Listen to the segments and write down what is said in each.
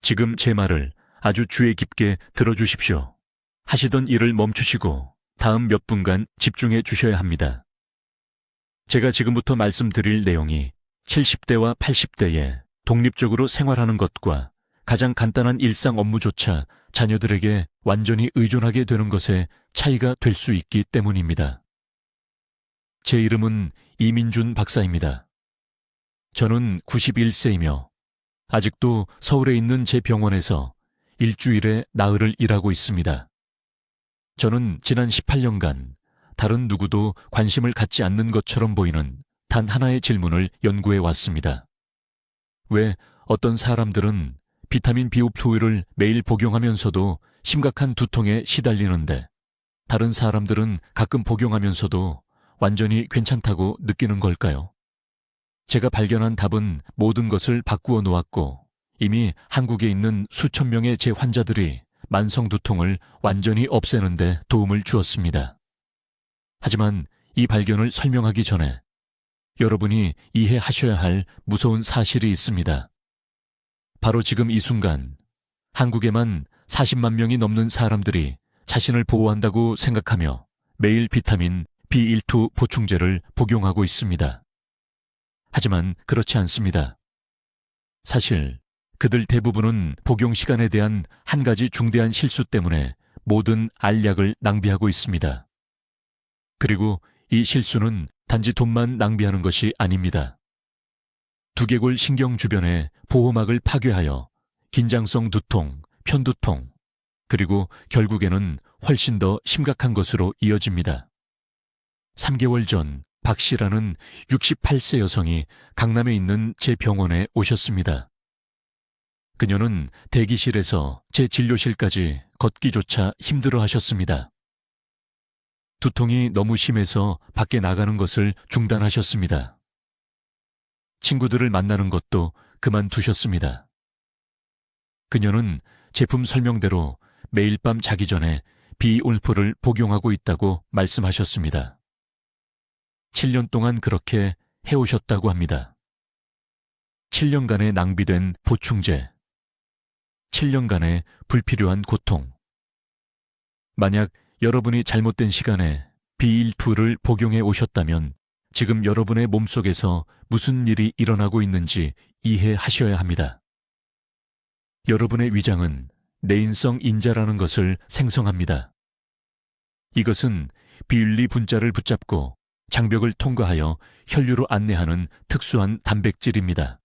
지금 제 말을 아주 주의 깊게 들어주십시오. 하시던 일을 멈추시고 다음 몇 분간 집중해 주셔야 합니다. 제가 지금부터 말씀드릴 내용이 70대와 80대에 독립적으로 생활하는 것과 가장 간단한 일상 업무조차 자녀들에게 완전히 의존하게 되는 것에 차이가 될 수 있기 때문입니다. 제 이름은 이민준 박사입니다. 저는 91세이며 아직도 서울에 있는 제 병원에서 일주일에 나흘을 일하고 있습니다. 저는 지난 18년간 다른 누구도 관심을 갖지 않는 것처럼 보이는 단 하나의 질문을 연구해 왔습니다. 왜 어떤 사람들은 비타민 B5를 매일 복용하면서도 심각한 두통에 시달리는데 다른 사람들은 가끔 복용하면서도 완전히 괜찮다고 느끼는 걸까요? 제가 발견한 답은 모든 것을 바꾸어 놓았고 이미 한국에 있는 수천 명의 제 환자들이 만성 두통을 완전히 없애는 데 도움을 주었습니다. 하지만 이 발견을 설명하기 전에 여러분이 이해하셔야 할 무서운 사실이 있습니다. 바로 지금 이 순간 한국에만 40만 명이 넘는 사람들이 자신을 보호한다고 생각하며 매일 비타민 B12 보충제를 복용하고 있습니다. 하지만 그렇지 않습니다. 사실 그들 대부분은 복용 시간에 대한 한 가지 중대한 실수 때문에 모든 알약을 낭비하고 있습니다. 그리고 이 실수는 단지 돈만 낭비하는 것이 아닙니다. 두개골 신경 주변의 보호막을 파괴하여 긴장성 두통, 편두통, 그리고 결국에는 훨씬 더 심각한 것으로 이어집니다. 3개월 전 박 씨라는 68세 여성이 강남에 있는 제 병원에 오셨습니다. 그녀는 대기실에서 제 진료실까지 걷기조차 힘들어 하셨습니다. 두통이 너무 심해서 밖에 나가는 것을 중단하셨습니다. 친구들을 만나는 것도 그만두셨습니다. 그녀는 제품 설명대로 매일 밤 자기 전에 비올프를 복용하고 있다고 말씀하셨습니다. 7년 동안 그렇게 해오셨다고 합니다. 7년간의 낭비된 보충제, 7년간의 불필요한 고통. 만약 여러분이 잘못된 시간에 B12를 복용해 오셨다면 지금 여러분의 몸속에서 무슨 일이 일어나고 있는지 이해하셔야 합니다. 여러분의 위장은 내인성 인자라는 것을 생성합니다. 이것은 비윤리 분자를 붙잡고 장벽을 통과하여 혈류로 안내하는 특수한 단백질입니다.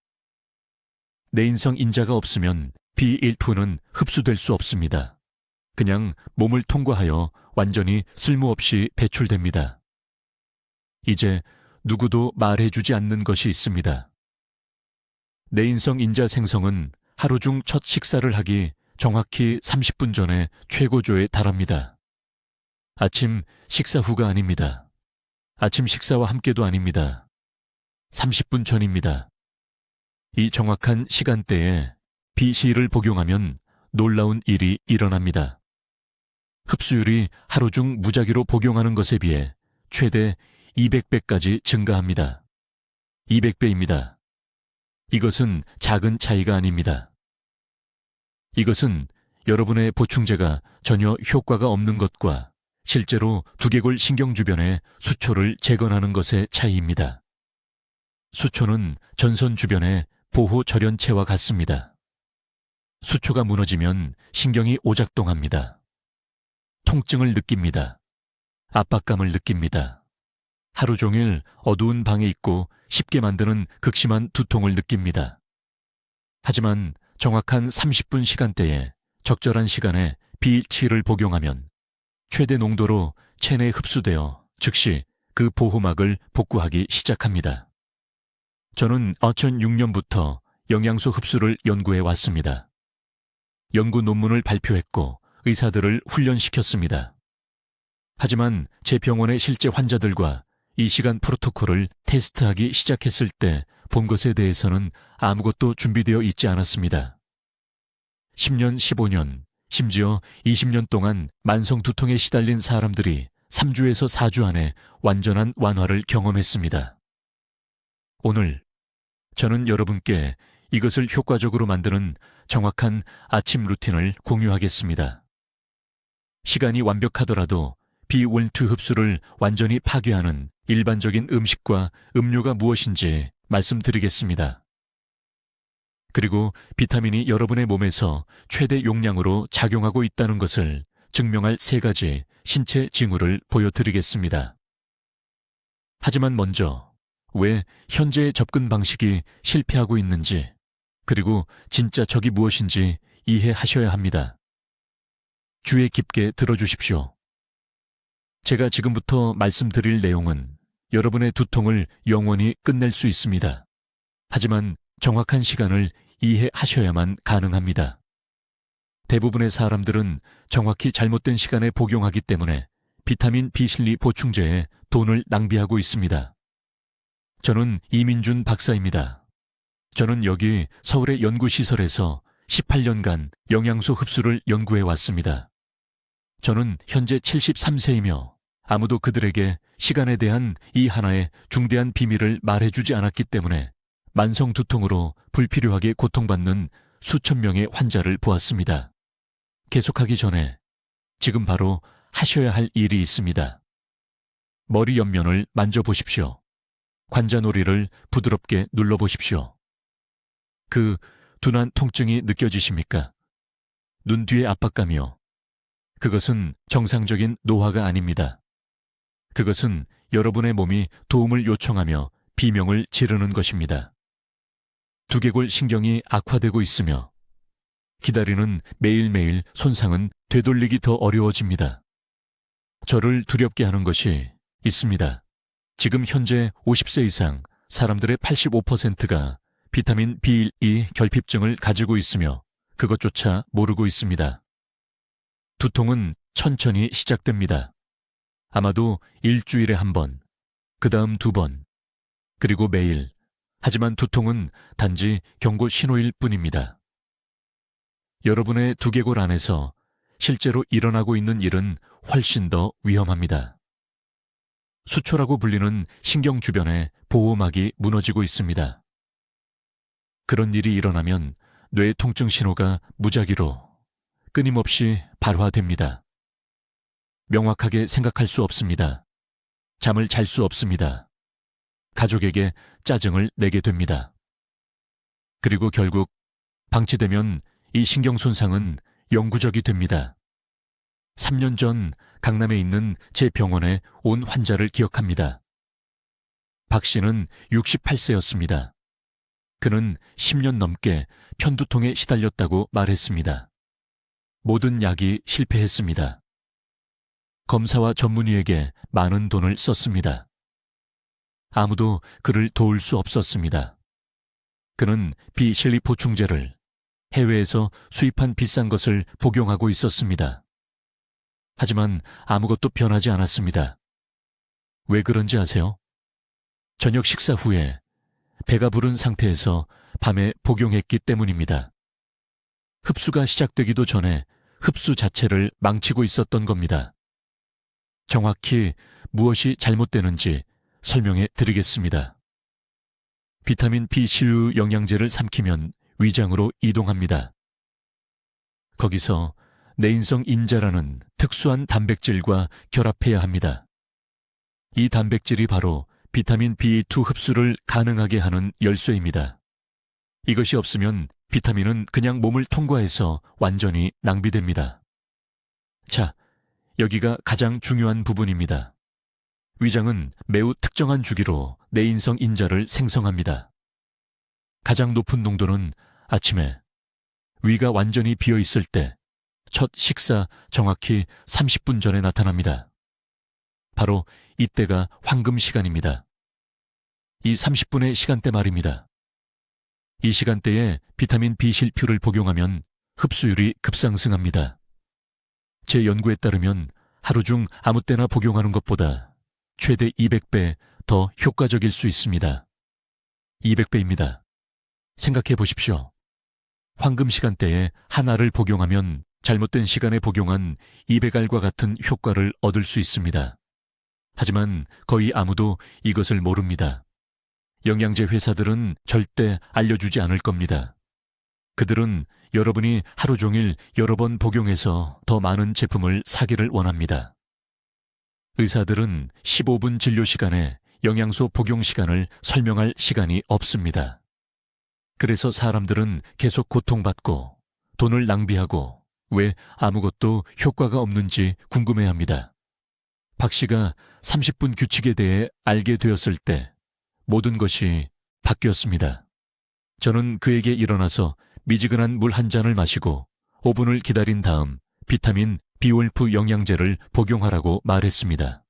내인성 인자가 없으면 B12는 흡수될 수 없습니다. 그냥 몸을 통과하여 완전히 쓸모없이 배출됩니다. 이제 누구도 말해주지 않는 것이 있습니다. 내인성 인자 생성은 하루 중 첫 식사를 하기 정확히 30분 전에 최고조에 달합니다. 아침 식사 후가 아닙니다. 아침 식사와 함께도 아닙니다. 30분 전입니다. 이 정확한 시간대에 BC를 복용하면 놀라운 일이 일어납니다. 흡수율이 하루 중 무작위로 복용하는 것에 비해 최대 200배까지 증가합니다. 200배입니다. 이것은 작은 차이가 아닙니다. 이것은 여러분의 보충제가 전혀 효과가 없는 것과 실제로 두개골 신경 주변의 수초를 재건하는 것의 차이입니다. 수초는 전선 주변의 보호 절연체와 같습니다. 수초가 무너지면 신경이 오작동합니다. 통증을 느낍니다. 압박감을 느낍니다. 하루 종일 어두운 방에 있고 쉽게 만드는 극심한 두통을 느낍니다. 하지만 정확한 30분 시간대에 적절한 시간에 B7을 복용하면 최대 농도로 체내에 흡수되어 즉시 그 보호막을 복구하기 시작합니다. 저는 2006년부터 영양소 흡수를 연구해 왔습니다. 연구 논문을 발표했고 의사들을 훈련시켰습니다. 하지만 제 병원의 실제 환자들과 이 시간 프로토콜을 테스트하기 시작했을 때 본 것에 대해서는 아무것도 준비되어 있지 않았습니다. 10년, 15년, 심지어 20년 동안 만성 두통에 시달린 사람들이 3주에서 4주 안에 완전한 완화를 경험했습니다. 오늘 저는 여러분께 이것을 효과적으로 만드는 정확한 아침 루틴을 공유하겠습니다. 시간이 완벽하더라도 B12 흡수를 완전히 파괴하는 일반적인 음식과 음료가 무엇인지 말씀드리겠습니다. 그리고 비타민이 여러분의 몸에서 최대 용량으로 작용하고 있다는 것을 증명할 3가지 신체 징후를 보여드리겠습니다. 하지만 먼저 왜 현재의 접근 방식이 실패하고 있는지, 그리고 진짜 적이 무엇인지 이해하셔야 합니다. 주의 깊게 들어주십시오. 제가 지금부터 말씀드릴 내용은 여러분의 두통을 영원히 끝낼 수 있습니다. 하지만 정확한 시간을 이해하셔야만 가능합니다. 대부분의 사람들은 정확히 잘못된 시간에 복용하기 때문에 비타민 B실리 보충제에 돈을 낭비하고 있습니다. 저는 이민준 박사입니다. 저는 여기 서울의 연구시설에서 18년간 영양소 흡수를 연구해 왔습니다. 저는 현재 73세이며 아무도 그들에게 시간에 대한 이 하나의 중대한 비밀을 말해주지 않았기 때문에 만성 두통으로 불필요하게 고통받는 수천 명의 환자를 보았습니다. 계속하기 전에 지금 바로 하셔야 할 일이 있습니다. 머리 옆면을 만져보십시오. 관자놀이를 부드럽게 눌러보십시오. 그 둔한 통증이 느껴지십니까? 눈 뒤의 압박감이요. 그것은 정상적인 노화가 아닙니다. 그것은 여러분의 몸이 도움을 요청하며 비명을 지르는 것입니다. 두개골 신경이 악화되고 있으며 기다리는 매일매일 손상은 되돌리기 더 어려워집니다. 저를 두렵게 하는 것이 있습니다. 지금 현재 50세 이상 사람들의 85%가 비타민 B12 결핍증을 가지고 있으며 그것조차 모르고 있습니다. 두통은 천천히 시작됩니다. 아마도 일주일에 1번, 그 다음 2번, 그리고 매일. 하지만 두통은 단지 경고 신호일 뿐입니다. 여러분의 두개골 안에서 실제로 일어나고 있는 일은 훨씬 더 위험합니다. 수초라고 불리는 신경 주변에 보호막이 무너지고 있습니다. 그런 일이 일어나면 뇌 통증 신호가 무작위로 끊임없이 발화됩니다. 명확하게 생각할 수 없습니다. 잠을 잘 수 없습니다. 가족에게 짜증을 내게 됩니다. 그리고 결국 방치되면 이 신경 손상은 영구적이 됩니다. 3년 전 강남에 있는 제 병원에 온 환자를 기억합니다. 박 씨는 68세였습니다. 그는 10년 넘게 편두통에 시달렸다고 말했습니다. 모든 약이 실패했습니다. 검사와 전문의에게 많은 돈을 썼습니다. 아무도 그를 도울 수 없었습니다. 그는 비실리 보충제를 해외에서 수입한 비싼 것을 복용하고 있었습니다. 하지만 아무것도 변하지 않았습니다. 왜 그런지 아세요? 저녁 식사 후에 배가 부른 상태에서 밤에 복용했기 때문입니다. 흡수가 시작되기도 전에 흡수 자체를 망치고 있었던 겁니다. 정확히 무엇이 잘못되는지 설명해 드리겠습니다. 비타민 B실루 영양제를 삼키면 위장으로 이동합니다. 거기서 내인성 인자라는 특수한 단백질과 결합해야 합니다. 이 단백질이 바로 비타민 B2 흡수를 가능하게 하는 열쇠입니다. 이것이 없으면 비타민은 그냥 몸을 통과해서 완전히 낭비됩니다. 자, 여기가 가장 중요한 부분입니다. 위장은 매우 특정한 주기로 내인성 인자를 생성합니다. 가장 높은 농도는 아침에 위가 완전히 비어 있을 때 첫 식사 정확히 30분 전에 나타납니다. 바로 이때가 황금 시간입니다. 이 30분의 시간대 말입니다. 이 시간대에 비타민 B실표를 복용하면 흡수율이 급상승합니다. 제 연구에 따르면 하루 중 아무 때나 복용하는 것보다 최대 200배 더 효과적일 수 있습니다. 200배입니다. 생각해 보십시오. 황금 시간대에 하나를 복용하면 잘못된 시간에 복용한 200알과 같은 효과를 얻을 수 있습니다. 하지만 거의 아무도 이것을 모릅니다. 영양제 회사들은 절대 알려주지 않을 겁니다. 그들은 여러분이 하루 종일 여러 번 복용해서 더 많은 제품을 사기를 원합니다. 의사들은 15분 진료 시간에 영양소 복용 시간을 설명할 시간이 없습니다. 그래서 사람들은 계속 고통받고 돈을 낭비하고 왜 아무것도 효과가 없는지 궁금해합니다. 박 씨가 30분 규칙에 대해 알게 되었을 때 모든 것이 바뀌었습니다. 저는 그에게 일어나서 미지근한 물 한 잔을 마시고 5분을 기다린 다음 비타민 비올프 영양제를 복용하라고 말했습니다.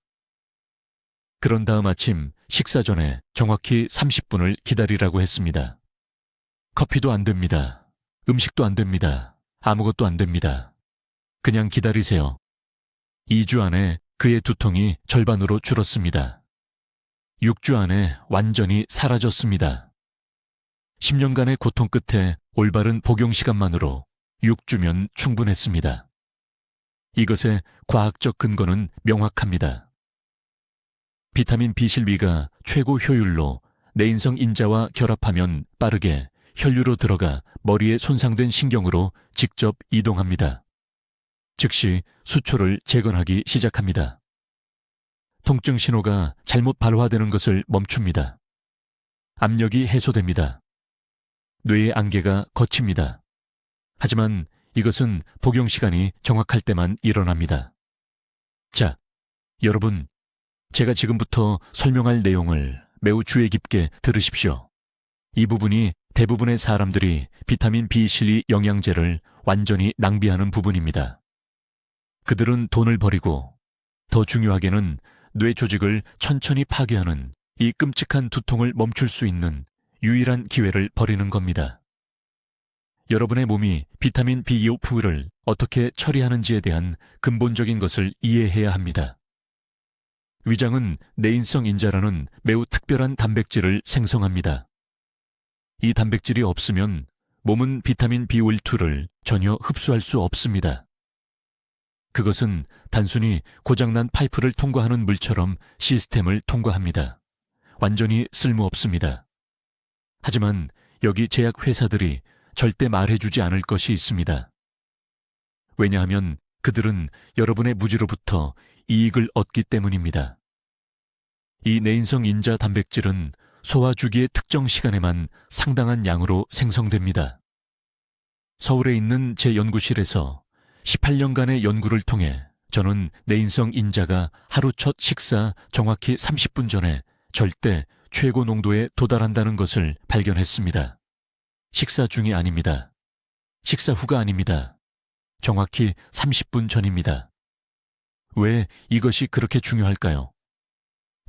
그런 다음 아침 식사 전에 정확히 30분을 기다리라고 했습니다. 커피도 안 됩니다. 음식도 안 됩니다. 아무것도 안 됩니다. 그냥 기다리세요. 2주 안에 그의 두통이 절반으로 줄었습니다. 6주 안에 완전히 사라졌습니다. 10년간의 고통 끝에 올바른 복용 시간만으로 6주면 충분했습니다. 이것의 과학적 근거는 명확합니다. 비타민 B 실비가 최고 효율로 내인성 인자와 결합하면 빠르게 혈류로 들어가 머리에 손상된 신경으로 직접 이동합니다. 즉시 수초를 재건하기 시작합니다. 통증 신호가 잘못 발화되는 것을 멈춥니다. 압력이 해소됩니다. 뇌의 안개가 걷힙니다. 하지만 이것은 복용 시간이 정확할 때만 일어납니다. 자, 여러분, 제가 지금부터 설명할 내용을 매우 주의 깊게 들으십시오. 이 부분이 대부분의 사람들이 비타민 B12 영양제를 완전히 낭비하는 부분입니다. 그들은 돈을 버리고 더 중요하게는 뇌 조직을 천천히 파괴하는 이 끔찍한 두통을 멈출 수 있는 유일한 기회를 버리는 겁니다. 여러분의 몸이 비타민 B12를 어떻게 처리하는지에 대한 근본적인 것을 이해해야 합니다. 위장은 내인성 인자라는 매우 특별한 단백질을 생성합니다. 이 단백질이 없으면 몸은 비타민 B12를 전혀 흡수할 수 없습니다. 그것은 단순히 고장난 파이프를 통과하는 물처럼 시스템을 통과합니다. 완전히 쓸모없습니다. 하지만 여기 제약회사들이 절대 말해주지 않을 것이 있습니다. 왜냐하면 그들은 여러분의 무지로부터 이익을 얻기 때문입니다. 이 내인성 인자 단백질은 소화 주기의 특정 시간에만 상당한 양으로 생성됩니다. 서울에 있는 제 연구실에서 18년간의 연구를 통해 저는 내인성 인자가 하루 첫 식사 정확히 30분 전에 절대 최고 농도에 도달한다는 것을 발견했습니다. 식사 중이 아닙니다. 식사 후가 아닙니다. 정확히 30분 전입니다. 왜 이것이 그렇게 중요할까요?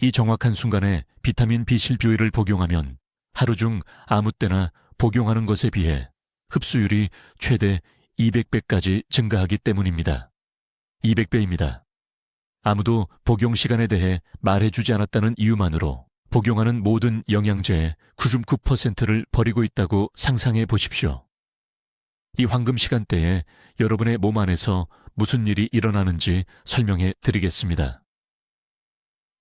이 정확한 순간에 비타민 B12를 복용하면 하루 중 아무 때나 복용하는 것에 비해 흡수율이 최대 200배까지 증가하기 때문입니다. 200배입니다. 아무도 복용 시간에 대해 말해주지 않았다는 이유만으로 복용하는 모든 영양제의 99%를 버리고 있다고 상상해 보십시오. 이 황금 시간대에 여러분의 몸 안에서 무슨 일이 일어나는지 설명해 드리겠습니다.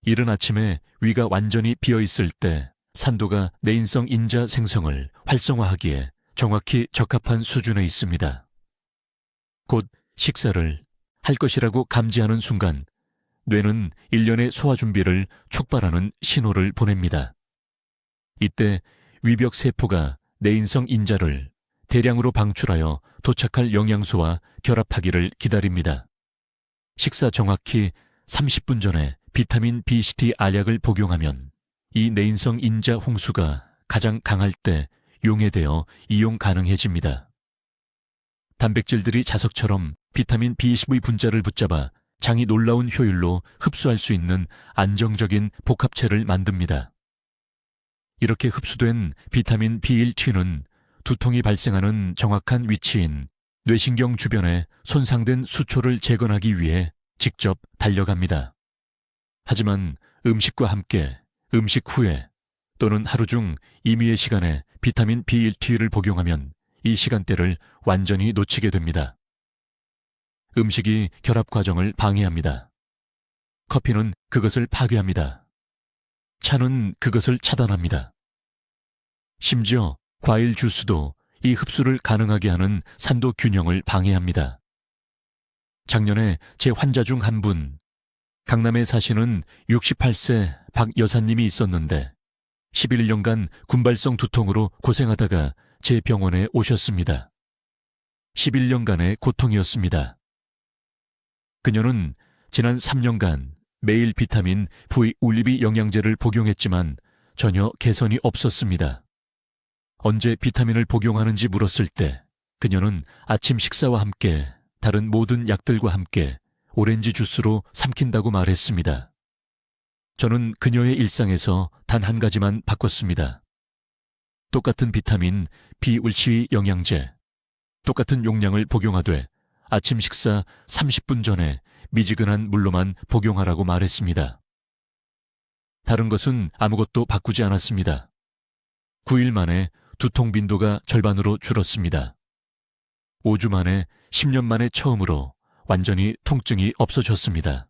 이른 아침에 위가 완전히 비어 있을 때 산도가 내인성 인자 생성을 활성화하기에 정확히 적합한 수준에 있습니다. 곧 식사를 할 것이라고 감지하는 순간 뇌는 일련의 소화 준비를 촉발하는 신호를 보냅니다. 이때 위벽 세포가 내인성 인자를 대량으로 방출하여 도착할 영양소와 결합하기를 기다립니다. 식사 정확히 30분 전에 비타민 B12 알약을 복용하면 이 내인성 인자 홍수가 가장 강할 때 용해되어 이용 가능해집니다. 단백질들이 자석처럼 비타민 B12 분자를 붙잡아 장이 놀라운 효율로 흡수할 수 있는 안정적인 복합체를 만듭니다. 이렇게 흡수된 비타민 B1T는 두통이 발생하는 정확한 위치인 뇌신경 주변에 손상된 수초를 재건하기 위해 직접 달려갑니다. 하지만 음식과 함께, 음식 후에 또는 하루 중 임의의 시간에 비타민 B1T를 복용하면 이 시간대를 완전히 놓치게 됩니다. 음식이 결합 과정을 방해합니다. 커피는 그것을 파괴합니다. 차는 그것을 차단합니다. 심지어 과일 주스도 이 흡수를 가능하게 하는 산도 균형을 방해합니다. 작년에 제 환자 중 한 분, 강남에 사시는 68세 박 여사님이 있었는데 11년간 군발성 두통으로 고생하다가 제 병원에 오셨습니다. 11년간의 고통이었습니다. 그녀는 지난 3년간 매일 비타민 V 올리비 영양제를 복용했지만 전혀 개선이 없었습니다. 언제 비타민을 복용하는지 물었을 때 그녀는 아침 식사와 함께 다른 모든 약들과 함께 오렌지 주스로 삼킨다고 말했습니다. 저는 그녀의 일상에서 단 한 가지만 바꿨습니다. 똑같은 비타민 B12 영양제, 똑같은 용량을 복용하되 아침 식사 30분 전에 미지근한 물로만 복용하라고 말했습니다. 다른 것은 아무것도 바꾸지 않았습니다. 9일 만에 두통 빈도가 절반으로 줄었습니다. 5주 만에 10년 만에 처음으로 완전히 통증이 없어졌습니다.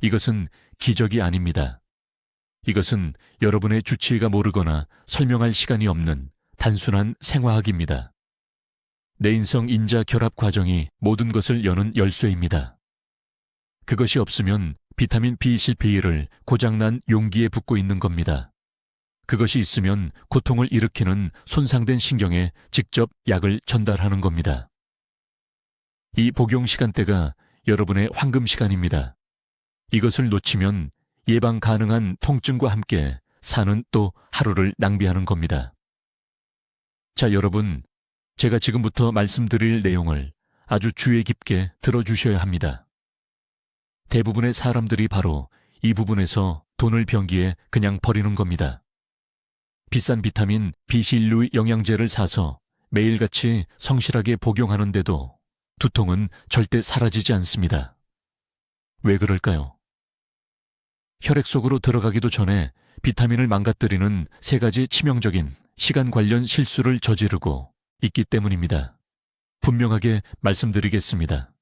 이것은 기적이 아닙니다. 이것은 여러분의 주치의가 모르거나 설명할 시간이 없는 단순한 생화학입니다. 내인성 인자 결합 과정이 모든 것을 여는 열쇠입니다. 그것이 없으면 비타민 B 실피를 고장난 용기에 붓고 있는 겁니다. 그것이 있으면 고통을 일으키는 손상된 신경에 직접 약을 전달하는 겁니다. 이 복용 시간대가 여러분의 황금 시간입니다. 이것을 놓치면 예방 가능한 통증과 함께 사는 또 하루를 낭비하는 겁니다. 자, 여러분, 제가 지금부터 말씀드릴 내용을 아주 주의 깊게 들어주셔야 합니다. 대부분의 사람들이 바로 이 부분에서 돈을 변기에 그냥 버리는 겁니다. 비싼 비타민 B12 영양제를 사서 매일같이 성실하게 복용하는데도 두통은 절대 사라지지 않습니다. 왜 그럴까요? 혈액 속으로 들어가기도 전에 비타민을 망가뜨리는 3가지 치명적인 시간 관련 실수를 저지르고 있기 때문입니다. 분명하게 말씀드리겠습니다.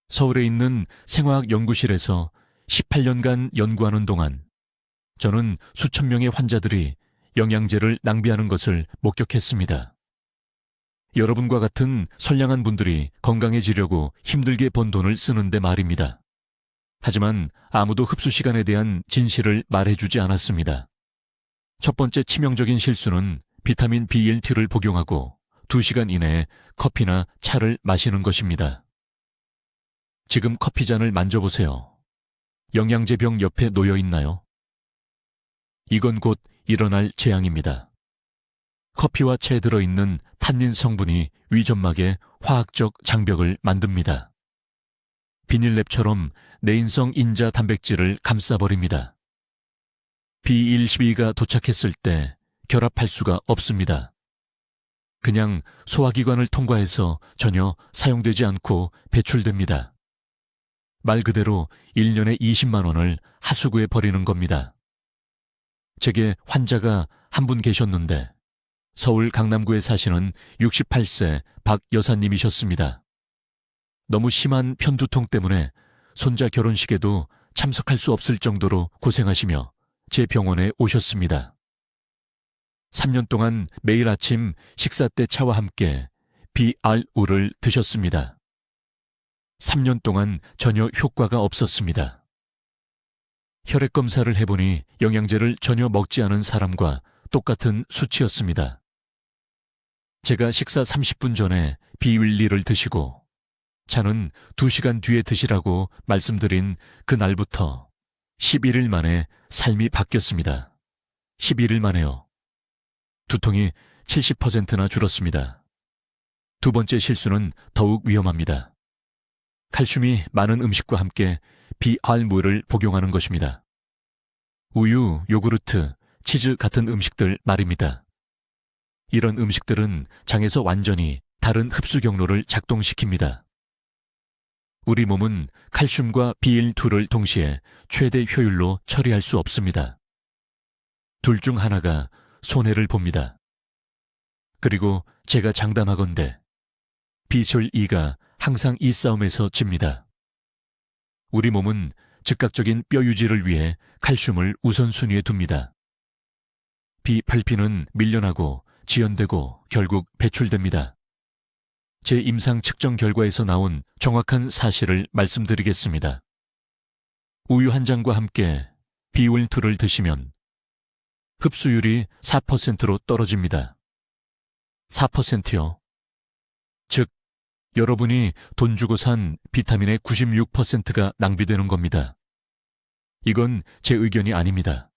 서울에 있는 생화학 연구실에서 18년간 연구하는 동안 저는 수천 명의 환자들이 영양제를 낭비하는 것을 목격했습니다. 여러분과 같은 선량한 분들이 건강해지려고 힘들게 번 돈을 쓰는데 말입니다. 하지만 아무도 흡수 시간에 대한 진실을 말해주지 않았습니다. 첫 번째 치명적인 실수는 비타민 B12를 복용하고 2시간 이내에 커피나 차를 마시는 것입니다. 지금 커피잔을 만져보세요. 영양제병 옆에 놓여 있나요? 이건 곧 일어날 재앙입니다. 커피와 차에 들어있는 탄닌 성분이 위점막에 화학적 장벽을 만듭니다. 비닐랩처럼 내인성 인자 단백질을 감싸버립니다. B12가 도착했을 때 결합할 수가 없습니다. 그냥 소화기관을 통과해서 전혀 사용되지 않고 배출됩니다. 말 그대로 1년에 20만 원을 하수구에 버리는 겁니다. 제게 환자가 한 분 계셨는데 서울 강남구에 사시는 68세 박 여사님이셨습니다. 너무 심한 편두통 때문에 손자 결혼식에도 참석할 수 없을 정도로 고생하시며 제 병원에 오셨습니다. 3년 동안 매일 아침 식사 때 차와 함께 BRU를 드셨습니다. 3년 동안 전혀 효과가 없었습니다. 혈액 검사를 해보니 영양제를 전혀 먹지 않은 사람과 똑같은 수치였습니다. 제가 식사 30분 전에 비윌리를 드시고 차는 2시간 뒤에 드시라고 말씀드린 그날부터 11일 만에 삶이 바뀌었습니다. 11일 만에요. 두통이 70%나 줄었습니다. 두 번째 실수는 더욱 위험합니다. 칼슘이 많은 음식과 함께 비알무를 복용하는 것입니다. 우유, 요구르트, 치즈 같은 음식들 말입니다. 이런 음식들은 장에서 완전히 다른 흡수 경로를 작동시킵니다. 우리 몸은 칼슘과 BL2를 동시에 최대 효율로 처리할 수 없습니다. 둘 중 하나가 손해를 봅니다. 그리고 제가 장담하건대 비솔2가 항상 이 싸움에서 집니다. 우리 몸은 즉각적인 뼈 유지를 위해 칼슘을 우선순위에 둡니다. B8P는 밀려나고 지연되고 결국 배출됩니다. 제 임상 측정 결과에서 나온 정확한 사실을 말씀드리겠습니다. 우유 한 잔과 함께 B12를 드시면 흡수율이 4%로 떨어집니다. 4%요. 즉, 여러분이 돈 주고 산 비타민의 96%가 낭비되는 겁니다. 이건 제 의견이 아닙니다.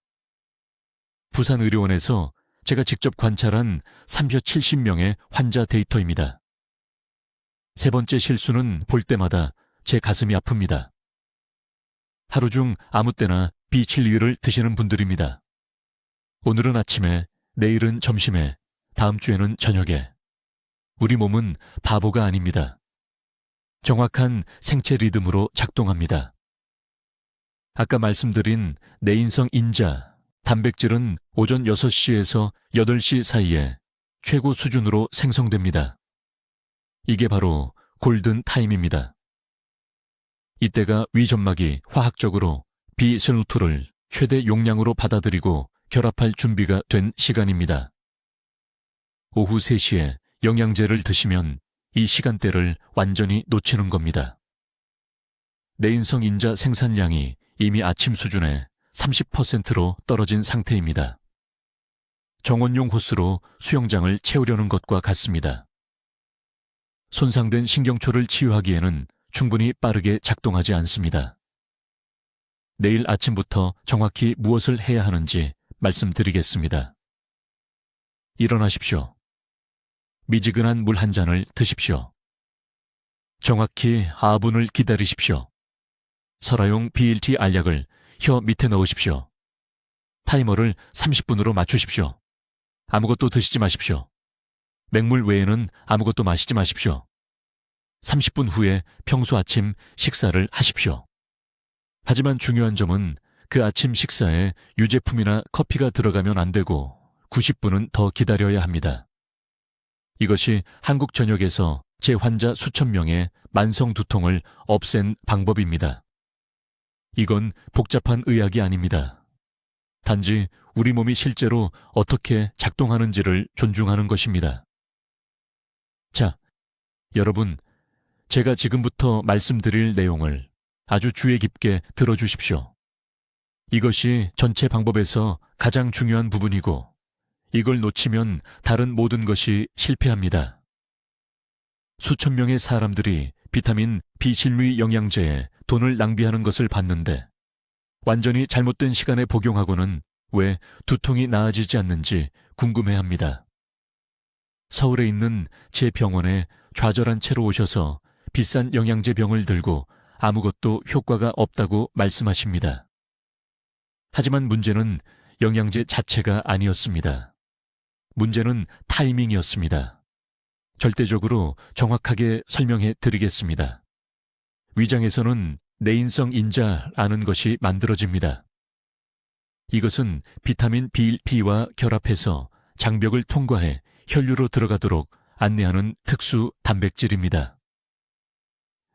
부산의료원에서 제가 직접 관찰한 370명의 환자 데이터입니다. 세 번째 실수는 볼 때마다 제 가슴이 아픕니다. 하루 중 아무 때나 B7유를 드시는 분들입니다. 오늘은 아침에, 내일은 점심에, 다음 주에는 저녁에. 우리 몸은 바보가 아닙니다. 정확한 생체 리듬으로 작동합니다. 아까 말씀드린 내인성 인자, 단백질은 오전 6시에서 8시 사이에 최고 수준으로 생성됩니다. 이게 바로 골든 타임입니다. 이때가 위점막이 화학적으로 B12를 최대 용량으로 받아들이고 결합할 준비가 된 시간입니다. 오후 3시에 영양제를 드시면 이 시간대를 완전히 놓치는 겁니다. 내인성 인자 생산량이 이미 아침 수준에 30%로 떨어진 상태입니다. 정원용 호스로 수영장을 채우려는 것과 같습니다. 손상된 신경초를 치유하기에는 충분히 빠르게 작동하지 않습니다. 내일 아침부터 정확히 무엇을 해야 하는지 말씀드리겠습니다. 일어나십시오. 미지근한 물 한 잔을 드십시오. 정확히 4분을 기다리십시오. 설화용 BLT 알약을 혀 밑에 넣으십시오. 타이머를 30분으로 맞추십시오. 아무것도 드시지 마십시오. 맹물 외에는 아무것도 마시지 마십시오. 30분 후에 평소 아침 식사를 하십시오. 하지만 중요한 점은 그 아침 식사에 유제품이나 커피가 들어가면 안 되고 90분은 더 기다려야 합니다. 이것이 한국 전역에서 제 환자 수천 명의 만성 두통을 없앤 방법입니다. 이건 복잡한 의학이 아닙니다. 단지 우리 몸이 실제로 어떻게 작동하는지를 존중하는 것입니다. 자, 여러분, 제가 지금부터 말씀드릴 내용을 아주 주의 깊게 들어주십시오. 이것이 전체 방법에서 가장 중요한 부분이고 이걸 놓치면 다른 모든 것이 실패합니다. 수천 명의 사람들이 비타민 비실미 영양제에 돈을 낭비하는 것을 봤는데 완전히 잘못된 시간에 복용하고는 왜 두통이 나아지지 않는지 궁금해합니다. 서울에 있는 제 병원에 좌절한 채로 오셔서 비싼 영양제 병을 들고 아무것도 효과가 없다고 말씀하십니다. 하지만 문제는 영양제 자체가 아니었습니다. 문제는 타이밍이었습니다. 절대적으로 정확하게 설명해 드리겠습니다. 위장에서는 내인성 인자라는 것이 만들어집니다. 이것은 비타민 B1B와 결합해서 장벽을 통과해 혈류로 들어가도록 안내하는 특수 단백질입니다.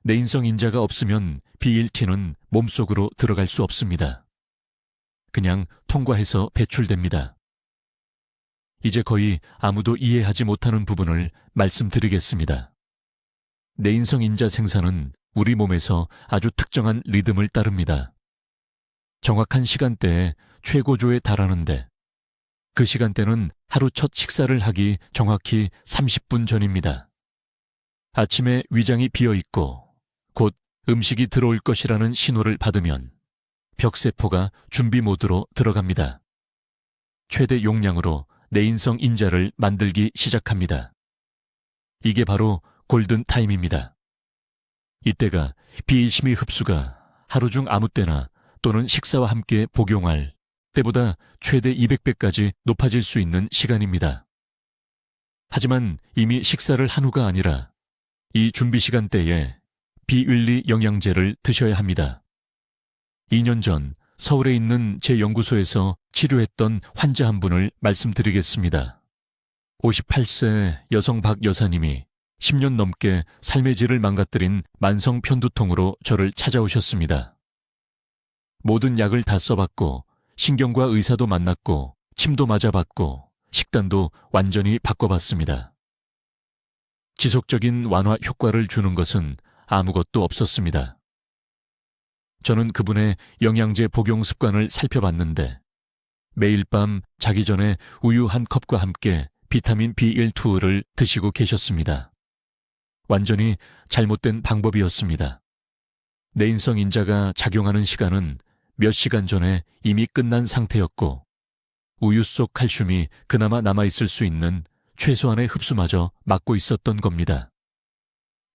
내인성 인자가 없으면 B1T는 몸속으로 들어갈 수 없습니다. 그냥 통과해서 배출됩니다. 이제 거의 아무도 이해하지 못하는 부분을 말씀드리겠습니다. 내인성 인자 생산은 우리 몸에서 아주 특정한 리듬을 따릅니다. 정확한 시간대에 최고조에 달하는데 그 시간대는 하루 첫 식사를 하기 정확히 30분 전입니다. 아침에 위장이 비어있고 곧 음식이 들어올 것이라는 신호를 받으면 벽세포가 준비 모드로 들어갑니다. 최대 용량으로 내인성 인자를 만들기 시작합니다. 이게 바로 골든 타임입니다. 이때가 비일심의 흡수가 하루 중 아무 때나 또는 식사와 함께 복용할 때보다 최대 200배까지 높아질 수 있는 시간입니다. 하지만 이미 식사를 한 후가 아니라 이 준비 시간대에 비윤리 영양제를 드셔야 합니다. 2년 전 서울에 있는 제 연구소에서 치료했던 환자 한 분을 말씀드리겠습니다. 58세 여성 박 여사님이 10년 넘게 삶의 질을 망가뜨린 만성 편두통으로 저를 찾아오셨습니다. 모든 약을 다 써봤고 신경과 의사도 만났고 침도 맞아봤고 식단도 완전히 바꿔봤습니다. 지속적인 완화 효과를 주는 것은 아무것도 없었습니다. 저는 그분의 영양제 복용 습관을 살펴봤는데 매일 밤 자기 전에 우유 한 컵과 함께 비타민 B12를 드시고 계셨습니다. 완전히 잘못된 방법이었습니다. 내인성 인자가 작용하는 시간은 몇 시간 전에 이미 끝난 상태였고 우유 속 칼슘이 그나마 남아있을 수 있는 최소한의 흡수마저 막고 있었던 겁니다.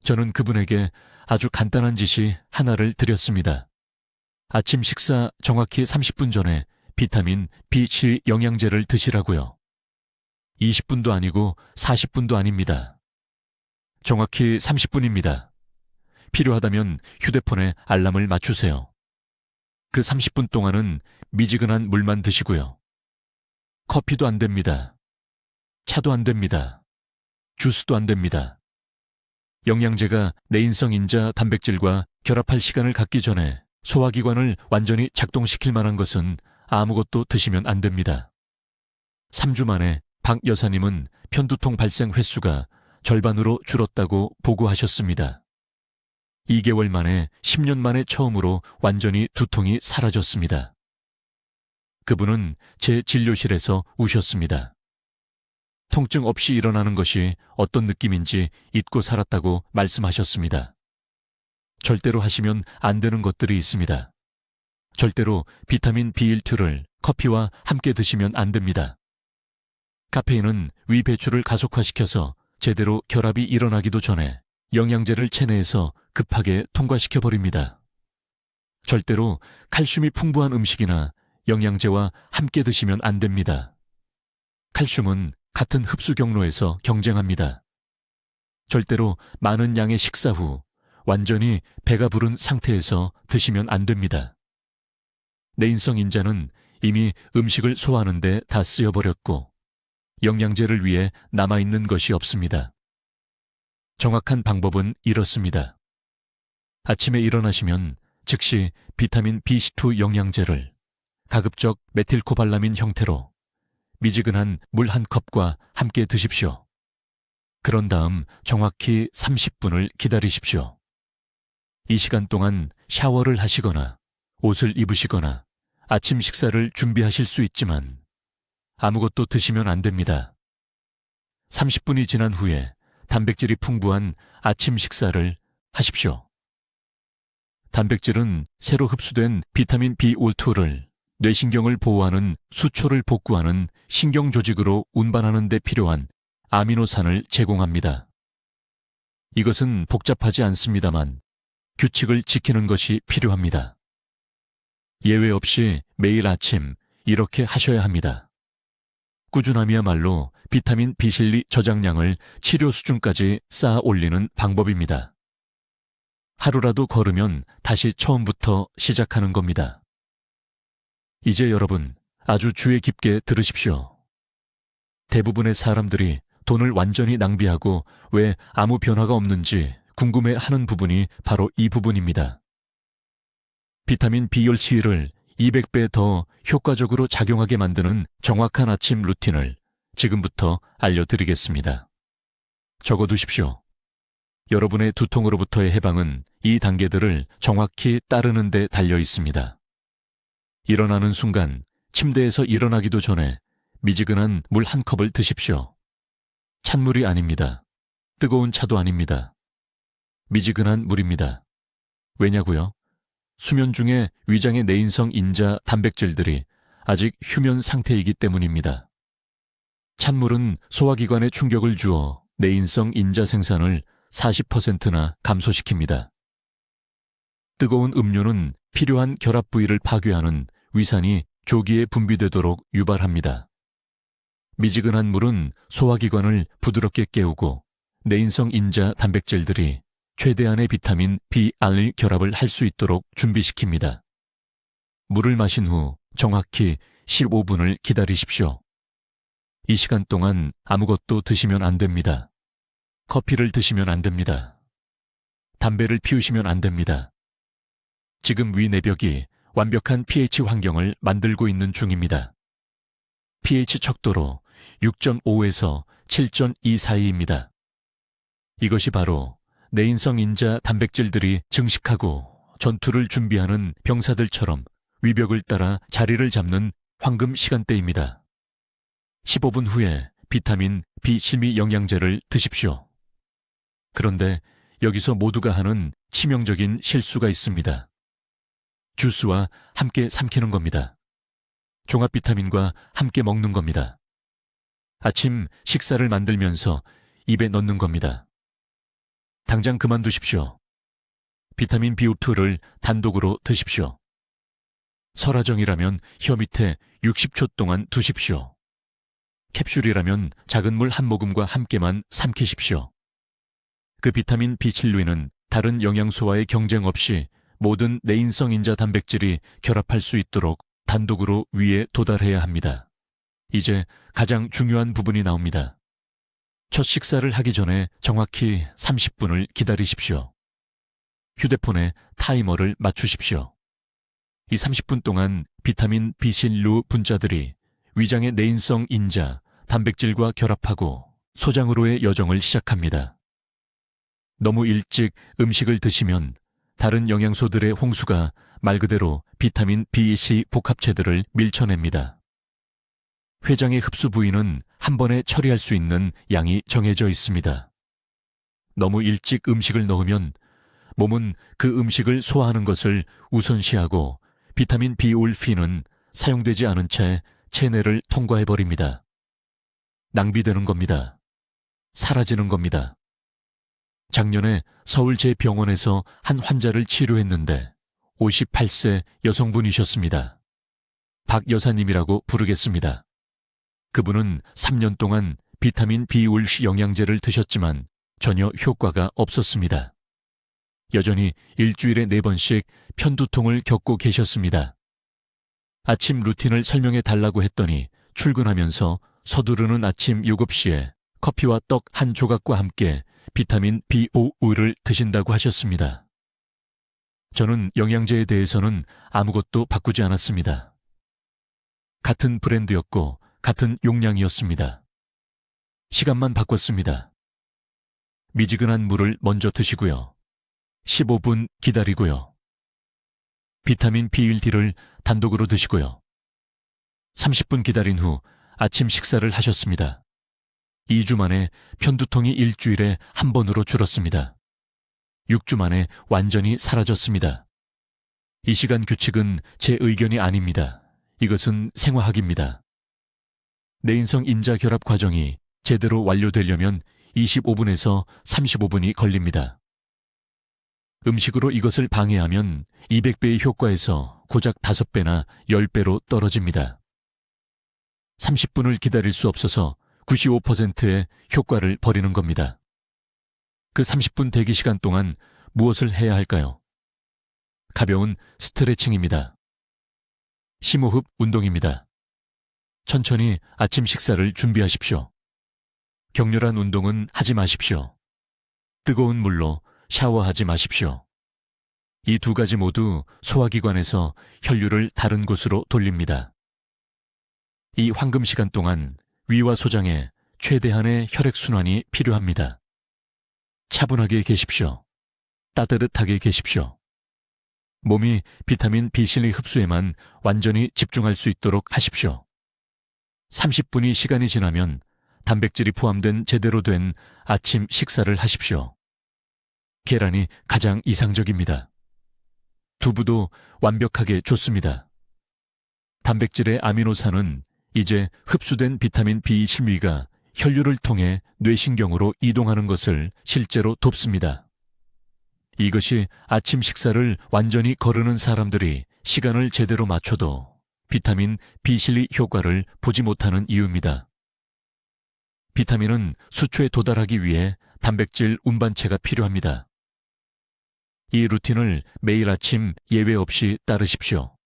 저는 그분에게 아주 간단한 지시 하나를 드렸습니다. 아침 식사 정확히 30분 전에 비타민 B7 영양제를 드시라고요. 20분도 아니고 40분도 아닙니다. 정확히 30분입니다. 필요하다면 휴대폰에 알람을 맞추세요. 그 30분 동안은 미지근한 물만 드시고요. 커피도 안 됩니다. 차도 안 됩니다. 주스도 안 됩니다. 영양제가 내인성 인자 단백질과 결합할 시간을 갖기 전에 소화기관을 완전히 작동시킬 만한 것은 아무것도 드시면 안 됩니다. 3주 만에 박 여사님은 편두통 발생 횟수가 절반으로 줄었다고 보고하셨습니다. 2개월 만에 10년 만에 처음으로 완전히 두통이 사라졌습니다. 그분은 제 진료실에서 우셨습니다. 통증 없이 일어나는 것이 어떤 느낌인지 잊고 살았다고 말씀하셨습니다. 절대로 하시면 안 되는 것들이 있습니다. 절대로 비타민 B12를 커피와 함께 드시면 안 됩니다. 카페인은 위 배출을 가속화시켜서 제대로 결합이 일어나기도 전에 영양제를 체내에서 급하게 통과시켜버립니다. 절대로 칼슘이 풍부한 음식이나 영양제와 함께 드시면 안 됩니다. 칼슘은 같은 흡수 경로에서 경쟁합니다. 절대로 많은 양의 식사 후 완전히 배가 부른 상태에서 드시면 안 됩니다. 내인성 인자는 이미 음식을 소화하는 데 다 쓰여버렸고 영양제를 위해 남아있는 것이 없습니다. 정확한 방법은 이렇습니다. 아침에 일어나시면 즉시 비타민 B12 영양제를 가급적 메틸코발라민 형태로 미지근한 물 한 컵과 함께 드십시오. 그런 다음 정확히 30분을 기다리십시오. 이 시간 동안 샤워를 하시거나 옷을 입으시거나 아침 식사를 준비하실 수 있지만 아무것도 드시면 안 됩니다. 30분이 지난 후에 단백질이 풍부한 아침 식사를 하십시오. 단백질은 새로 흡수된 비타민 B12를 뇌신경을 보호하는 수초를 복구하는 신경 조직으로 운반하는 데 필요한 아미노산을 제공합니다. 이것은 복잡하지 않습니다만 규칙을 지키는 것이 필요합니다. 예외 없이 매일 아침 이렇게 하셔야 합니다. 꾸준함이야말로 비타민 B 실리 저장량을 치료 수준까지 쌓아 올리는 방법입니다. 하루라도 걸으면 다시 처음부터 시작하는 겁니다. 이제 여러분 아주 주의 깊게 들으십시오. 대부분의 사람들이 돈을 완전히 낭비하고 왜 아무 변화가 없는지 궁금해하는 부분이 바로 이 부분입니다. 비타민 B12를 200배 더 효과적으로 작용하게 만드는 정확한 아침 루틴을 지금부터 알려드리겠습니다. 적어두십시오. 여러분의 두통으로부터의 해방은 이 단계들을 정확히 따르는 데 달려 있습니다. 일어나는 순간 침대에서 일어나기도 전에 미지근한 물 한 컵을 드십시오. 찬물이 아닙니다. 뜨거운 차도 아닙니다. 미지근한 물입니다. 왜냐고요? 수면 중에 위장의 내인성 인자 단백질들이 아직 휴면 상태이기 때문입니다. 찬물은 소화기관에 충격을 주어 내인성 인자 생산을 40%나 감소시킵니다. 뜨거운 음료는 필요한 결합 부위를 파괴하는 위산이 조기에 분비되도록 유발합니다. 미지근한 물은 소화기관을 부드럽게 깨우고 내인성 인자 단백질들이 최대한의 비타민 Br 결합을 할 수 있도록 준비시킵니다. 물을 마신 후 정확히 15분을 기다리십시오. 이 시간 동안 아무것도 드시면 안 됩니다. 커피를 드시면 안 됩니다. 담배를 피우시면 안 됩니다. 지금 위 내벽이 완벽한 pH 환경을 만들고 있는 중입니다. pH 척도로 6.5에서 7.2 사이입니다. 이것이 바로 내인성 인자 단백질들이 증식하고 전투를 준비하는 병사들처럼 위벽을 따라 자리를 잡는 황금 시간대입니다. 15분 후에 비타민 B 실미 영양제를 드십시오. 그런데 여기서 모두가 하는 치명적인 실수가 있습니다. 주스와 함께 삼키는 겁니다. 종합 비타민과 함께 먹는 겁니다. 아침 식사를 만들면서 입에 넣는 겁니다. 당장 그만두십시오. 비타민 B2를 단독으로 드십시오. 설화정이라면 혀 밑에 60초 동안 두십시오. 캡슐이라면 작은 물 한 모금과 함께만 삼키십시오. 그 비타민 B7류는 다른 영양소와의 경쟁 없이 모든 내인성 인자 단백질이 결합할 수 있도록 단독으로 위에 도달해야 합니다. 이제 가장 중요한 부분이 나옵니다. 첫 식사를 하기 전에 정확히 30분을 기다리십시오. 휴대폰에 타이머를 맞추십시오. 이 30분 동안 비타민 B실류 분자들이 위장의 내인성 인자, 단백질과 결합하고 소장으로의 여정을 시작합니다. 너무 일찍 음식을 드시면 다른 영양소들의 홍수가 말 그대로 비타민 B, C 복합체들을 밀쳐냅니다. 췌장의 흡수 부위는 한 번에 처리할 수 있는 양이 정해져 있습니다. 너무 일찍 음식을 넣으면 몸은 그 음식을 소화하는 것을 우선시하고 비타민 B-올피는 사용되지 않은 채 체내를 통과해버립니다. 낭비되는 겁니다. 사라지는 겁니다. 작년에 서울제병원에서 한 환자를 치료했는데 58세 여성분이셨습니다. 박 여사님이라고 부르겠습니다. 그분은 3년 동안 비타민 B-올 영양제를 드셨지만 전혀 효과가 없었습니다. 여전히 일주일에 4번씩 편두통을 겪고 계셨습니다. 아침 루틴을 설명해 달라고 했더니 출근하면서 서두르는 아침 7시에 커피와 떡 한 조각과 함께 비타민 B5를 드신다고 하셨습니다. 저는 영양제에 대해서는 아무것도 바꾸지 않았습니다. 같은 브랜드였고 같은 용량이었습니다. 시간만 바꿨습니다. 미지근한 물을 먼저 드시고요. 15분 기다리고요. 비타민 B1D를 단독으로 드시고요. 30분 기다린 후 아침 식사를 하셨습니다. 2주 만에 편두통이 일주일에 한 번으로 줄었습니다. 6주 만에 완전히 사라졌습니다. 이 시간 규칙은 제 의견이 아닙니다. 이것은 생화학입니다. 내인성 인자 결합 과정이 제대로 완료되려면 25분에서 35분이 걸립니다. 음식으로 이것을 방해하면 200배의 효과에서 고작 5배나 10배로 떨어집니다. 30분을 기다릴 수 없어서 95%의 효과를 버리는 겁니다. 그 30분 대기 시간 동안 무엇을 해야 할까요? 가벼운 스트레칭입니다. 심호흡 운동입니다. 천천히 아침 식사를 준비하십시오. 격렬한 운동은 하지 마십시오. 뜨거운 물로 샤워하지 마십시오. 이 2가지 모두 소화기관에서 혈류를 다른 곳으로 돌립니다. 이 황금 시간 동안 위와 소장에 최대한의 혈액순환이 필요합니다. 차분하게 계십시오. 따뜻하게 계십시오. 몸이 비타민 B실리 흡수에만 완전히 집중할 수 있도록 하십시오. 30분이 시간이 지나면 단백질이 포함된 제대로 된 아침 식사를 하십시오. 계란이 가장 이상적입니다. 두부도 완벽하게 좋습니다. 단백질의 아미노산은 이제 흡수된 비타민 B 실미가 혈류를 통해 뇌신경으로 이동하는 것을 실제로 돕습니다. 이것이 아침 식사를 완전히 거르는 사람들이 시간을 제대로 맞춰도 비타민 B실리 효과를 보지 못하는 이유입니다. 비타민은 수초에 도달하기 위해 단백질 운반체가 필요합니다. 이 루틴을 매일 아침 예외 없이 따르십시오.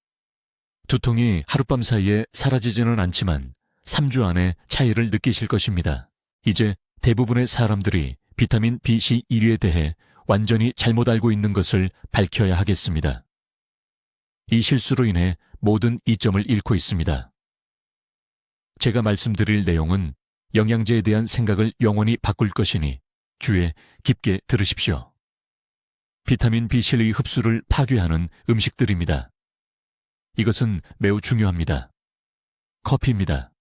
두통이 하룻밤 사이에 사라지지는 않지만 3주 안에 차이를 느끼실 것입니다. 이제 대부분의 사람들이 비타민 B1에 대해 완전히 잘못 알고 있는 것을 밝혀야 하겠습니다. 이 실수로 인해 모든 이점을 잃고 있습니다. 제가 말씀드릴 내용은 영양제에 대한 생각을 영원히 바꿀 것이니 주의 깊게 들으십시오. 비타민 B 실의 흡수를 파괴하는 음식들입니다. 이것은 매우 중요합니다. 커피입니다.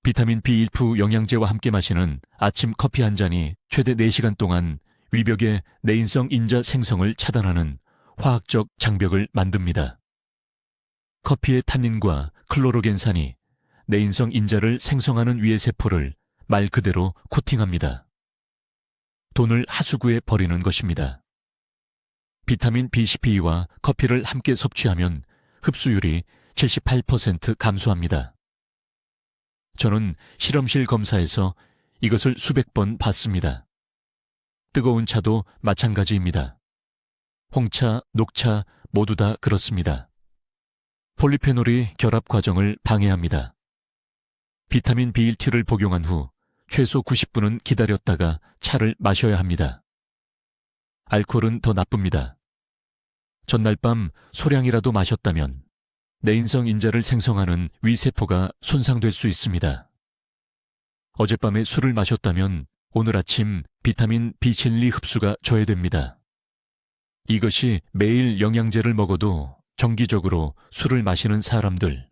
비타민 B1프 영양제와 함께 마시는 아침 커피 한 잔이 최대 4시간 동안 위벽의 내인성 인자 생성을 차단하는 화학적 장벽을 만듭니다. 커피의 탄닌과 클로로겐산이 내인성 인자를 생성하는 위의 세포를 말 그대로 코팅합니다. 돈을 하수구에 버리는 것입니다. 비타민 B12와 커피를 함께 섭취하면 흡수율이 78% 감소합니다. 저는 실험실 검사에서 이것을 수백 번 봤습니다. 뜨거운 차도 마찬가지입니다. 홍차, 녹차 모두 다 그렇습니다. 폴리페놀이 결합 과정을 방해합니다. 비타민 B1T를 복용한 후 최소 90분은 기다렸다가 차를 마셔야 합니다. 알코올은 더 나쁩니다. 전날 밤 소량이라도 마셨다면 내인성 인자를 생성하는 위세포가 손상될 수 있습니다. 어젯밤에 술을 마셨다면 오늘 아침 비타민 B7 흡수가 저해됩니다. 이것이 매일 영양제를 먹어도 정기적으로 술을 마시는 사람들,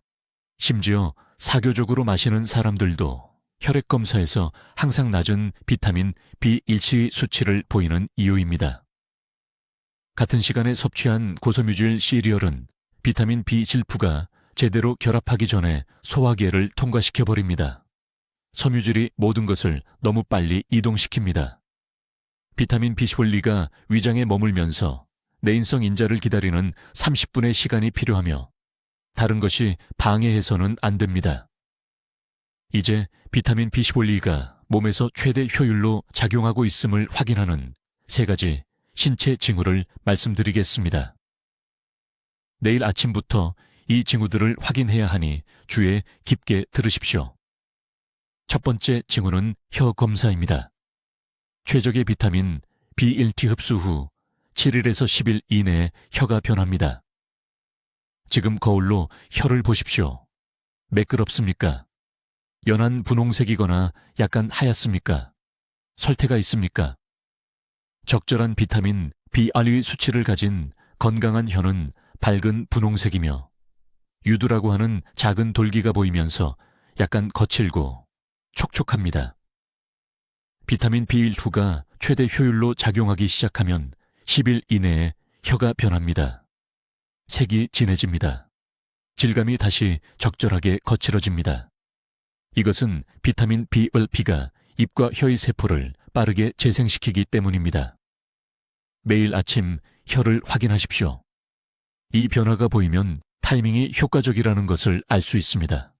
심지어 사교적으로 마시는 사람들도 혈액검사에서 항상 낮은 비타민 B1C 수치를 보이는 이유입니다. 같은 시간에 섭취한 고섬유질 시리얼은 비타민 B 질푸가 제대로 결합하기 전에 소화기회를 통과시켜버립니다. 섬유질이 모든 것을 너무 빨리 이동시킵니다. 비타민 B12가 위장에 머물면서 내인성 인자를 기다리는 30분의 시간이 필요하며 다른 것이 방해해서는 안 됩니다. 이제 비타민 B12가 몸에서 최대 효율로 작용하고 있음을 확인하는 3가지 신체 징후를 말씀드리겠습니다. 내일 아침부터 이 징후들을 확인해야 하니 주의 깊게 들으십시오. 첫 번째 징후는 혀 검사입니다. 최적의 비타민 B1T 흡수 후 7일에서 10일 이내에 혀가 변합니다. 지금 거울로 혀를 보십시오. 매끄럽습니까? 연한 분홍색이거나 약간 하얗습니까? 설태가 있습니까? 적절한 비타민 Br 수치를 가진 건강한 혀는 밝은 분홍색이며 유두라고 하는 작은 돌기가 보이면서 약간 거칠고 촉촉합니다. 비타민 B1가 최대 효율로 작용하기 시작하면 10일 이내에 혀가 변합니다. 색이 진해집니다. 질감이 다시 적절하게 거칠어집니다. 이것은 비타민 B12가 입과 혀의 세포를 빠르게 재생시키기 때문입니다. 매일 아침 혀를 확인하십시오. 이 변화가 보이면 타이밍이 효과적이라는 것을 알 수 있습니다.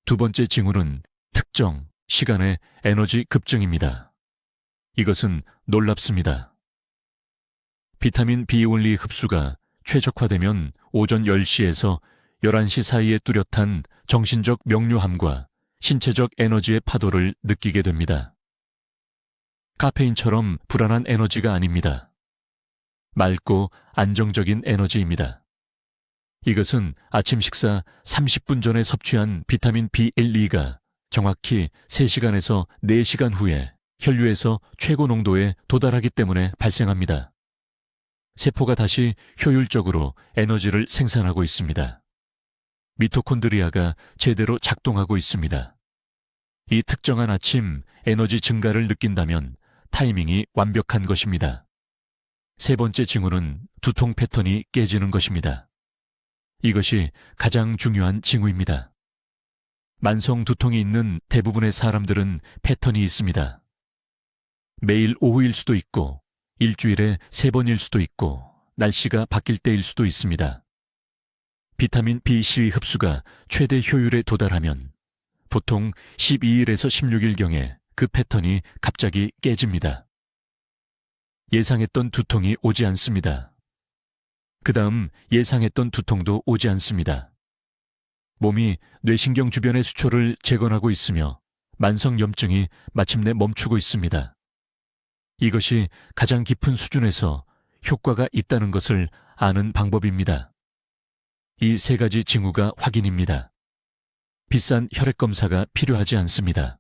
두 번째 징후는 특정 시간의 에너지 급증입니다. 이것은 놀랍습니다. 비타민 B1 흡수가 최적화되면 오전 10시에서 11시 사이에 뚜렷한 정신적 명료함과 신체적 에너지의 파도를 느끼게 됩니다. 카페인처럼 불안한 에너지가 아닙니다. 맑고 안정적인 에너지입니다. 이것은 아침 식사 30분 전에 섭취한 비타민 B1가 정확히 3시간에서 4시간 후에 혈류에서 최고 농도에 도달하기 때문에 발생합니다. 세포가 다시 효율적으로 에너지를 생산하고 있습니다. 미토콘드리아가 제대로 작동하고 있습니다. 이 특정한 아침 에너지 증가를 느낀다면 타이밍이 완벽한 것입니다. 세 번째 징후는 두통 패턴이 깨지는 것입니다. 이것이 가장 중요한 징후입니다. 만성 두통이 있는 대부분의 사람들은 패턴이 있습니다. 매일 오후일 수도 있고 일주일에 3번일 수도 있고 날씨가 바뀔 때일 수도 있습니다. 비타민 B12 흡수가 최대 효율에 도달하면 보통 12일에서 16일경에 그 패턴이 갑자기 깨집니다. 예상했던 두통이 오지 않습니다. 그 다음 예상했던 두통도 오지 않습니다. 몸이 뇌신경 주변의 수초를 재건하고 있으며 만성염증이 마침내 멈추고 있습니다. 이것이 가장 깊은 수준에서 효과가 있다는 것을 아는 방법입니다. 이 3가지 징후가 확인입니다. 비싼 혈액 검사가 필요하지 않습니다.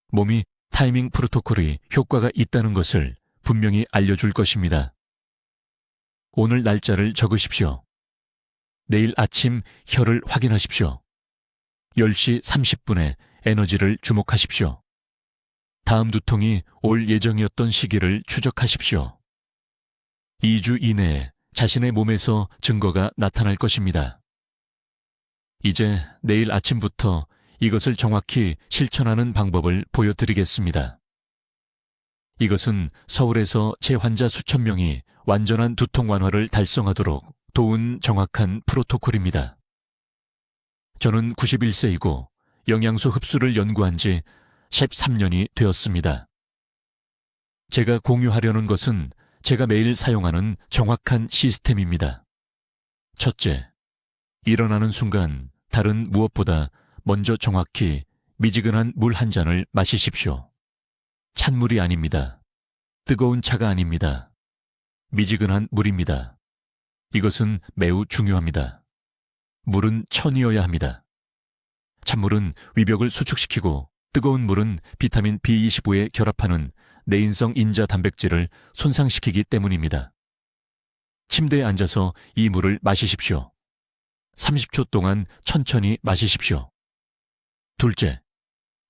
몸이 타이밍 프로토콜이 효과가 있다는 것을 분명히 알려줄 것입니다. 오늘 날짜를 적으십시오. 내일 아침 혈을 확인하십시오. 10시 30분에 에너지를 주목하십시오. 다음 두통이 올 예정이었던 시기를 추적하십시오. 2주 이내에 자신의 몸에서 증거가 나타날 것입니다. 이제 내일 아침부터 이것을 정확히 실천하는 방법을 보여드리겠습니다. 이것은 서울에서 제 환자 수천 명이 완전한 두통 완화를 달성하도록 도운 정확한 프로토콜입니다. 저는 91세이고 영양소 흡수를 연구한 지 13년이 되었습니다. 제가 공유하려는 것은 제가 매일 사용하는 정확한 시스템입니다. 첫째, 일어나는 순간 다른 무엇보다 먼저 정확히 미지근한 물 한 잔을 마시십시오. 찬물이 아닙니다. 뜨거운 차가 아닙니다. 미지근한 물입니다. 이것은 매우 중요합니다. 물은 천이어야 합니다. 찬물은 위벽을 수축시키고 뜨거운 물은 비타민 B25에 결합하는 내인성 인자 단백질을 손상시키기 때문입니다. 침대에 앉아서 이 물을 마시십시오. 30초 동안 천천히 마시십시오. 둘째,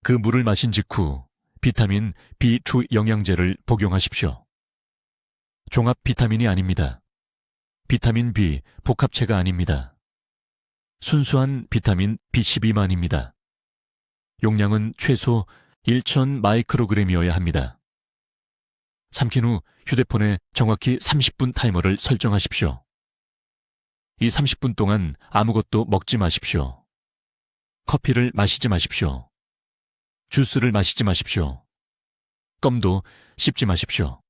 그 물을 마신 직후 비타민 B2 영양제를 복용하십시오. 종합 비타민이 아닙니다. 비타민 B 복합체가 아닙니다. 순수한 비타민 B12만입니다. 용량은 최소 1000 마이크로그램이어야 합니다. 삼킨 후 휴대폰에 정확히 30분 타이머를 설정하십시오. 이 30분 동안 아무것도 먹지 마십시오. 커피를 마시지 마십시오. 주스를 마시지 마십시오. 껌도 씹지 마십시오.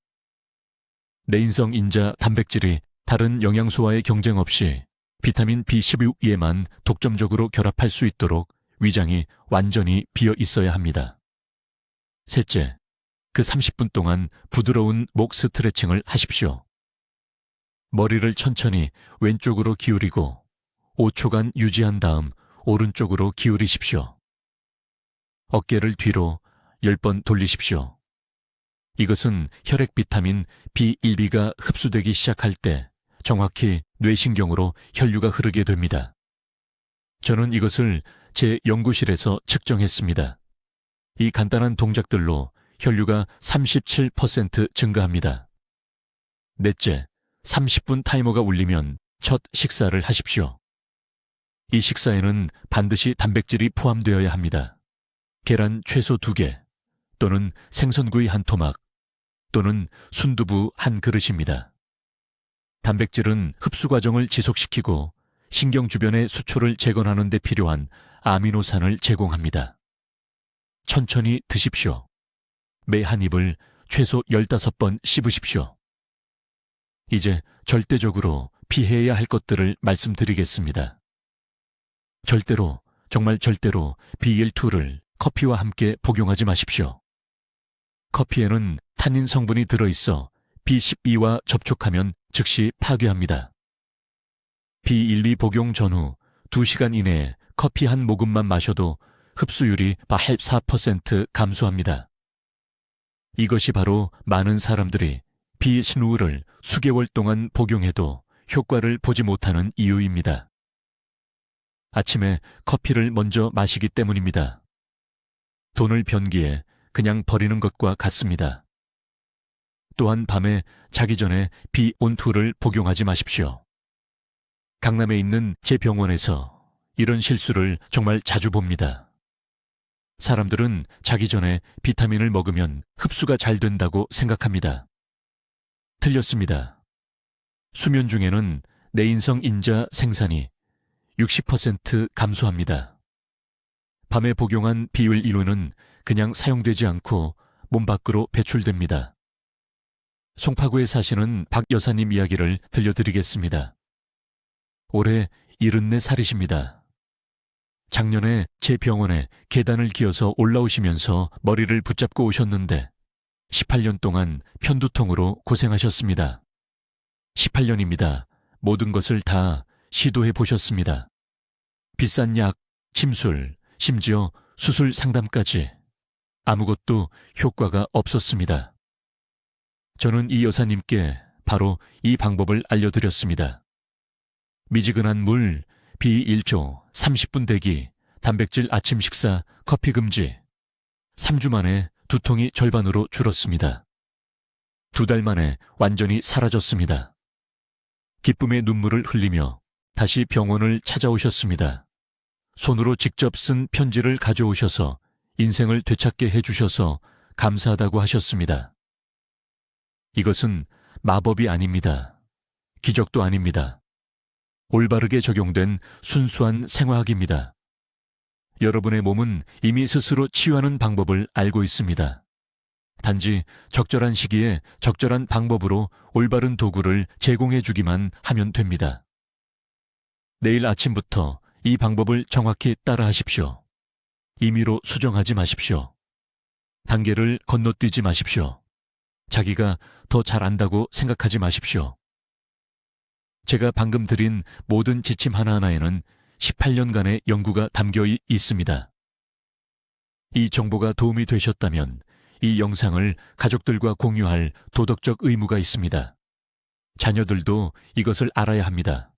내인성 인자 단백질이 다른 영양소와의 경쟁 없이 비타민 B12에만 독점적으로 결합할 수 있도록 위장이 완전히 비어 있어야 합니다. 셋째, 그 30분 동안 부드러운 목 스트레칭을 하십시오. 머리를 천천히 왼쪽으로 기울이고 5초간 유지한 다음 오른쪽으로 기울이십시오. 어깨를 뒤로 10번 돌리십시오. 이것은 혈액 비타민 B1B가 흡수되기 시작할 때 정확히 뇌신경으로 혈류가 흐르게 됩니다. 저는 이것을 제 연구실에서 측정했습니다. 이 간단한 동작들로 혈류가 37% 증가합니다. 넷째, 30분 타이머가 울리면 첫 식사를 하십시오. 이 식사에는 반드시 단백질이 포함되어야 합니다. 계란 최소 2개, 또는 생선구이 한 토막, 또는 순두부 한 그릇입니다. 단백질은 흡수 과정을 지속시키고 신경 주변의 수초를 재건하는 데 필요한 아미노산을 제공합니다. 천천히 드십시오. 매 한 입을 최소 15번 씹으십시오. 이제 절대적으로 피해야 할 것들을 말씀드리겠습니다. 절대로, 정말 절대로 BL2를 커피와 함께 복용하지 마십시오. 커피에는 타닌 성분이 들어있어 B12와 접촉하면 즉시 파괴합니다. B12 복용 전후 2시간 이내에 커피 한 모금만 마셔도 흡수율이 84% 감소합니다. 이것이 바로 많은 사람들이 비스누우를 수개월 동안 복용해도 효과를 보지 못하는 이유입니다. 아침에 커피를 먼저 마시기 때문입니다. 돈을 변기에 그냥 버리는 것과 같습니다. 또한 밤에 자기 전에 B12를 복용하지 마십시오. 강남에 있는 제 병원에서 이런 실수를 정말 자주 봅니다. 사람들은 자기 전에 비타민을 먹으면 흡수가 잘 된다고 생각합니다. 틀렸습니다. 수면 중에는 내인성 인자 생산이 60% 감소합니다. 밤에 복용한 비율 1호는 그냥 사용되지 않고 몸 밖으로 배출됩니다. 송파구에 사시는 박 여사님 이야기를 들려드리겠습니다. 올해 74살이십니다. 작년에 제 병원에 계단을 기어서 올라오시면서 머리를 붙잡고 오셨는데 18년 동안 편두통으로 고생하셨습니다. 18년입니다. 모든 것을 다 시도해 보셨습니다. 비싼 약, 침술, 심지어 수술 상담까지 아무것도 효과가 없었습니다. 저는 이 여사님께 바로 이 방법을 알려드렸습니다. 미지근한 물, 비일조, 30분 대기, 단백질 아침 식사, 커피 금지. 3주 만에 두통이 절반으로 줄었습니다. 2달 만에 완전히 사라졌습니다. 기쁨의 눈물을 흘리며 다시 병원을 찾아오셨습니다. 손으로 직접 쓴 편지를 가져오셔서 인생을 되찾게 해주셔서 감사하다고 하셨습니다. 이것은 마법이 아닙니다. 기적도 아닙니다. 올바르게 적용된 순수한 생화학입니다. 여러분의 몸은 이미 스스로 치유하는 방법을 알고 있습니다. 단지 적절한 시기에 적절한 방법으로 올바른 도구를 제공해 주기만 하면 됩니다. 내일 아침부터 이 방법을 정확히 따라 하십시오. 임의로 수정하지 마십시오. 단계를 건너뛰지 마십시오. 자기가 더 잘 안다고 생각하지 마십시오. 제가 방금 드린 모든 지침 하나하나에는 18년간의 연구가 담겨 있습니다. 이 정보가 도움이 되셨다면 이 영상을 가족들과 공유할 도덕적 의무가 있습니다. 자녀들도 이것을 알아야 합니다.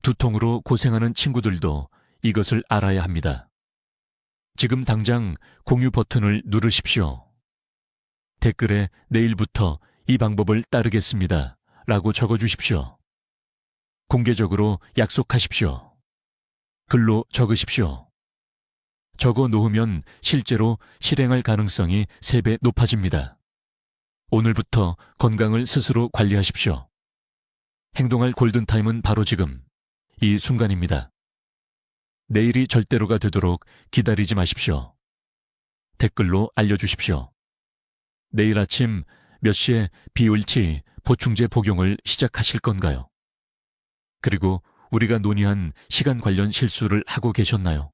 두통으로 고생하는 친구들도 이것을 알아야 합니다. 지금 당장 공유 버튼을 누르십시오. 댓글에 내일부터 이 방법을 따르겠습니다. 라고 적어주십시오. 공개적으로 약속하십시오. 글로 적으십시오. 적어 놓으면 실제로 실행할 가능성이 3배 높아집니다. 오늘부터 건강을 스스로 관리하십시오. 행동할 골든타임은 바로 지금, 이 순간입니다. 내일이 절대로가 되도록 기다리지 마십시오. 댓글로 알려주십시오. 내일 아침 몇 시에 비을치 보충제 복용을 시작하실 건가요? 그리고 우리가 논의한 시간 관련 실수를 하고 계셨나요?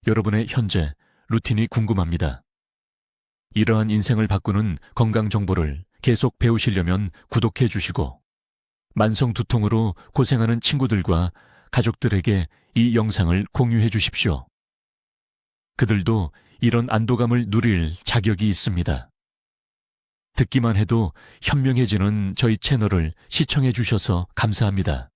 여러분의 현재 루틴이 궁금합니다. 이러한 인생을 바꾸는 건강 정보를 계속 배우시려면 구독해 주시고, 만성 두통으로 고생하는 친구들과 가족들에게 이 영상을 공유해 주십시오. 그들도 이런 안도감을 누릴 자격이 있습니다. 듣기만 해도 현명해지는 저희 채널을 시청해 주셔서 감사합니다.